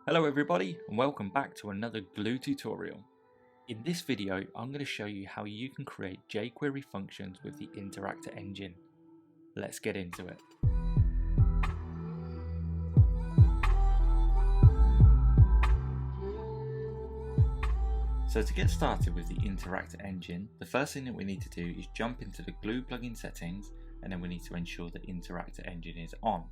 Hello everybody and welcome back to another Gloo tutorial. In this video I'm going to show you how you can create jQuery functions with the Interactor engine. Let's get into it. So to get started with the Interactor engine, the first thing that we need to do is jump into the Gloo plugin settings, and then we need to ensure that Interactor engine is on.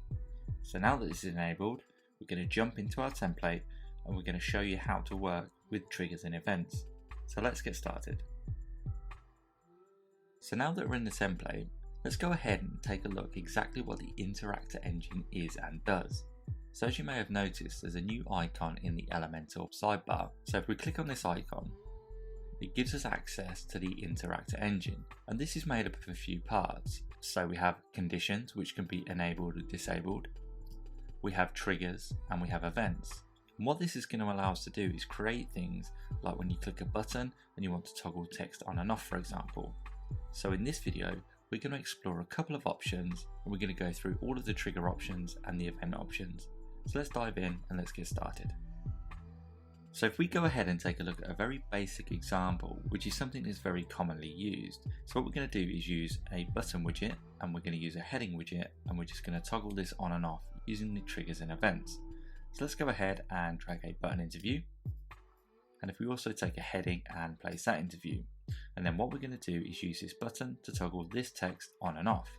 So now that this is enabled, we're going to jump into our template and we're going to show you how to work with triggers and events. So let's get started. So now that we're in the template, let's go ahead and take a look exactly what the Interactor engine is and does. So as you may have noticed, there's a new icon in the Elementor sidebar. So if we click on this icon, it gives us access to the Interactor engine, and this is made up of a few parts. So we have conditions, which can be enabled or disabled. We have triggers and we have events. And what this is going to allow us to do is create things like when you click a button and you want to toggle text on and off, for example. So in this video, we're going to explore a couple of options and we're going to go through all of the trigger options and the event options. So let's dive in and let's get started. So if we go ahead and take a look at a very basic example, which is something that's very commonly used. So what we're going to do is use a button widget and we're going to use a heading widget, and we're just going to toggle this on and off using the triggers and events. So let's go ahead and drag a button into view. And if we also take a heading and place that into view, and then what we're going to do is use this button to toggle this text on and off.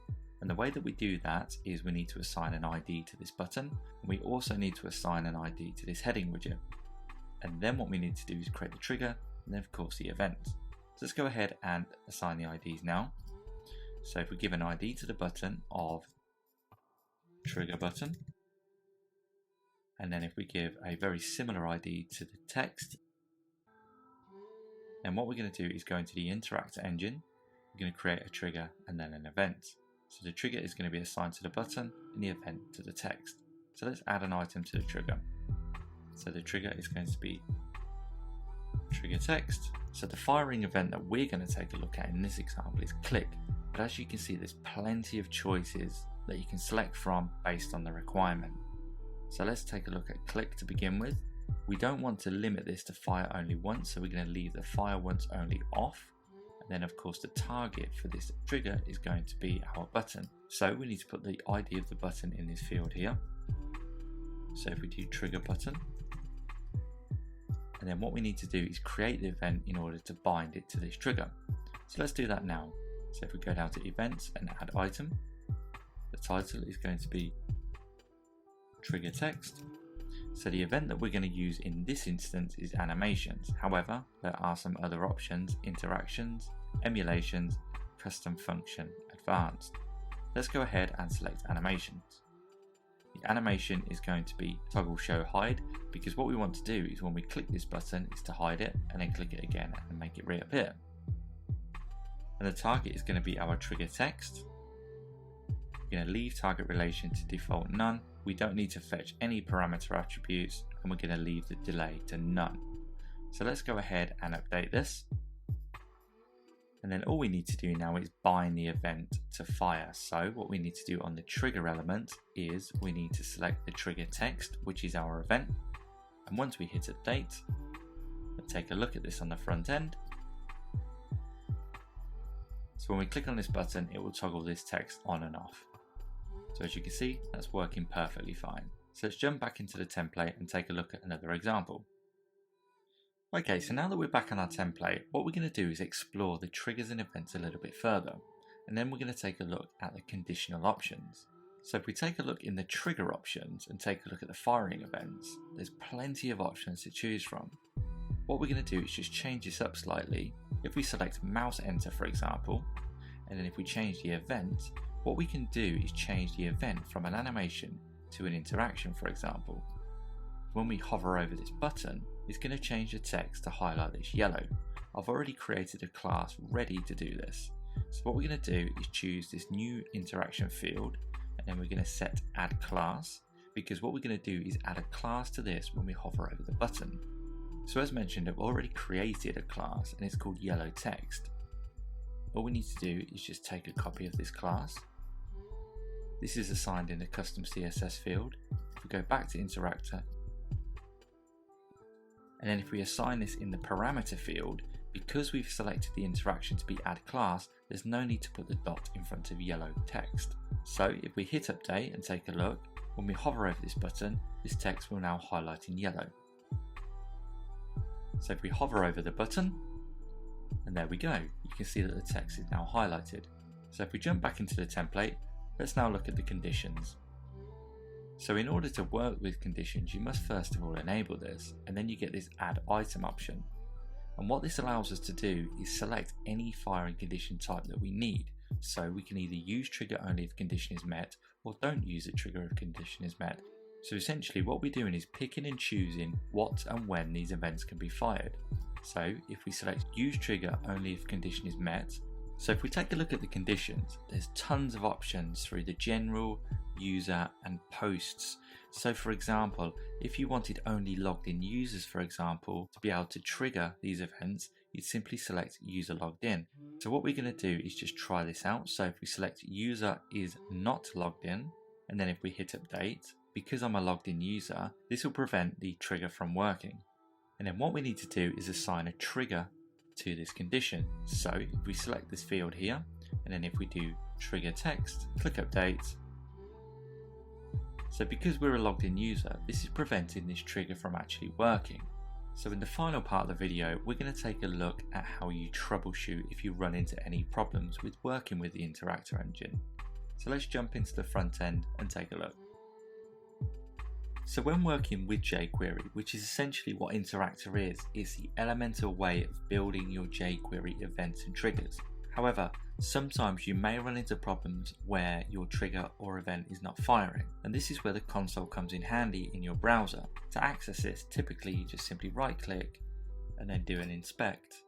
And the way that we do that is we need to assign an ID to this button, and we also need to assign an ID to this heading widget. And then what we need to do is create the trigger and then of course the event. So let's go ahead and assign the IDs now. So if we give an ID to the button of trigger button, and then if we give a very similar ID to the text, then what we're going to do is go into the Interactor engine. We're going to create a trigger and then an event. So the trigger is going to be assigned to the button and the event to the text. So let's add an item to the trigger. So the trigger is going to be trigger text. So the firing event that we're going to take a look at in this example is click. But as you can see, there's plenty of choices that you can select from based on the requirement. So let's take a look at click to begin with. We don't want to limit this to fire only once, so we're going to leave the fire once only off. And then of course the target for this trigger is going to be our button. So we need to put the ID of the button in this field here. So if we do trigger button, and then what we need to do is create the event in order to bind it to this trigger. So let's do that now. So if we go down to events and add item, the title is going to be trigger text. So the event that we're going to use in this instance is animations. However, there are some other options: interactions, emulations, custom function, advanced. Let's go ahead and select animations. The animation is going to be toggle show hide, because what we want to do is when we click this button is to hide it and then click it again and make it reappear. And the target is going to be our trigger text. We're going to leave target relation to default none. We don't need to fetch any parameter attributes, and we're going to leave the delay to none. So let's go ahead and update this. And then all we need to do now is bind the event to fire. So what we need to do on the trigger element is we need to select the trigger text, which is our event. And once we hit update, we'll take a look at this on the front end. So when we click on this button, it will toggle this text on and off. So as you can see, that's working perfectly fine. So let's jump back into the template and take a look at another example. Okay, so now that we're back on our template, what we're going to do is explore the triggers and events a little bit further, and then we're going to take a look at the conditional options. So if we take a look in the trigger options and take a look at the firing events, there's plenty of options to choose from. What we're going to do is just change this up slightly. If we select mouse enter, for example, and then if we change the event, what we can do is change the event from an animation to an interaction, for example. When we hover over this button, it's going to change the text to highlight this yellow. I've already created a class ready to do this. So what we're going to do is choose this new interaction field, and then we're going to set add class, because what we're going to do is add a class to this when we hover over the button. So as mentioned, I've already created a class and it's called yellow text. All we need to do is just take a copy of this class. This is assigned in the custom CSS field. If we go back to Interactor And then if we assign this in the parameter field, because we've selected the interaction to be add class, there's no need to put the dot in front of yellow text. So if we hit update and take a look, when we hover over this button, this text will now highlight in yellow. So if we hover over the button, and there we go, you can see that the text is now highlighted. So if we jump back into the template, let's now look at the conditions. So in order to work with conditions, you must first of all enable this, and then you get this add item option. And what this allows us to do is select any firing condition type that we need. So we can either use trigger only if condition is met, or don't use a trigger if condition is met. So essentially what we're doing is picking and choosing what and when these events can be fired. So if we select use trigger only if condition is met, so if we take a look at the conditions, there's tons of options through the general, user and posts. So for example, if you wanted only logged in users, for example, to be able to trigger these events, you'd simply select user logged in. So what we're going to do is just try this out. So if we select user is not logged in, and then if we hit update, because I'm a logged in user, this will prevent the trigger from working. And then what we need to do is assign a trigger to this condition. So if we select this field here, and then if we do trigger text, click update. So because we're a logged in user, this is preventing this trigger from actually working. So in the final part of the video, we're going to take a look at how you troubleshoot if you run into any problems with working with the Interactor engine. So let's jump into the front end and take a look. So when working with jQuery, which is essentially what Interactor is the Elementor way of building your jQuery events and triggers. However, sometimes you may run into problems where your trigger or event is not firing, and this is where the console comes in handy in your browser. To access this, typically you just simply right click and then do an inspect,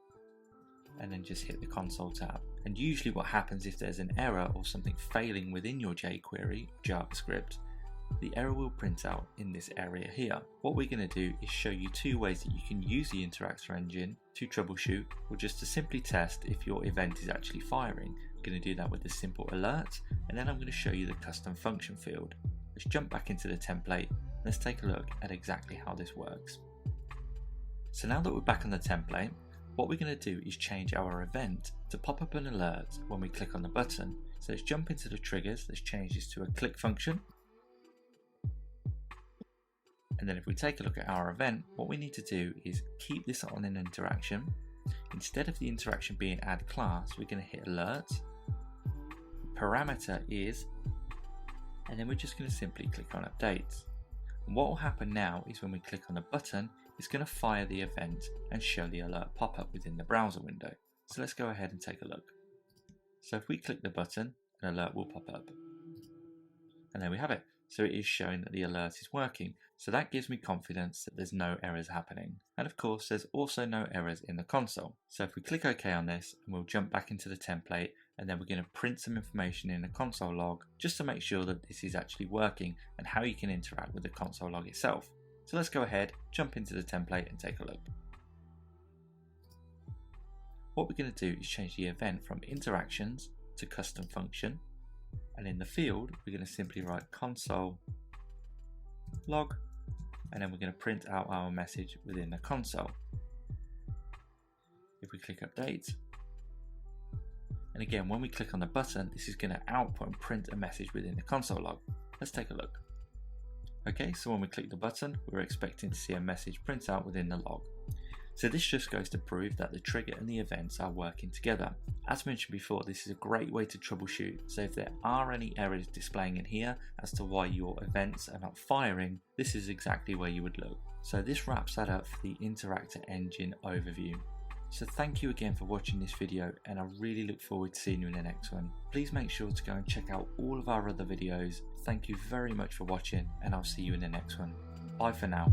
and then just hit the console tab. And usually what happens if there's an error or something failing within your jQuery or JavaScript, the error will print out in this area here. What we're going to do is show you two ways that you can use the Interactor engine to troubleshoot, or just to simply test if your event is actually firing. I'm going to do that with a simple alert, and then I'm going to show you the custom function field. Let's jump back into the template. Let's take a look at exactly how this works. So now that we're back on the template, what we're going to do is change our event to pop up an alert when we click on the button. So let's jump into the triggers. Let's change this to a click function. And then if we take a look at our event, what we need to do is keep this on an interaction. Instead of the interaction being add class, we're going to hit alert. The parameter is, and then we're just going to simply click on update. And what will happen now is when we click on the button, it's going to fire the event and show the alert pop up within the browser window. So let's go ahead and take a look. So if we click the button, an alert will pop up. And there we have it. So it is showing that the alert is working. So that gives me confidence that there's no errors happening. And of course, there's also no errors in the console. So if we click OK on this, and we'll jump back into the template, and then we're going to print some information in the console log just to make sure that this is actually working and how you can interact with the console log itself. So let's go ahead, jump into the template and take a look. What we're going to do is change the event from interactions to custom function. And in the field, we're going to simply write console log, and then we're going to print out our message within the console. If we click update, and again, when we click on the button, this is going to output and print a message within the console log. Let's take a look. Okay, so when we click the button, we're expecting to see a message print out within the log. So this just goes to prove that the trigger and the events are working together. As mentioned before, this is a great way to troubleshoot, so if there are any errors displaying in here as to why your events are not firing, this is exactly where you would look. So this wraps that up for the Interactor engine overview. So thank you again for watching this video, and I really look forward to seeing you in the next one. Please make sure to go and check out all of our other videos. Thank you very much for watching, and I'll see you in the next one. Bye for now.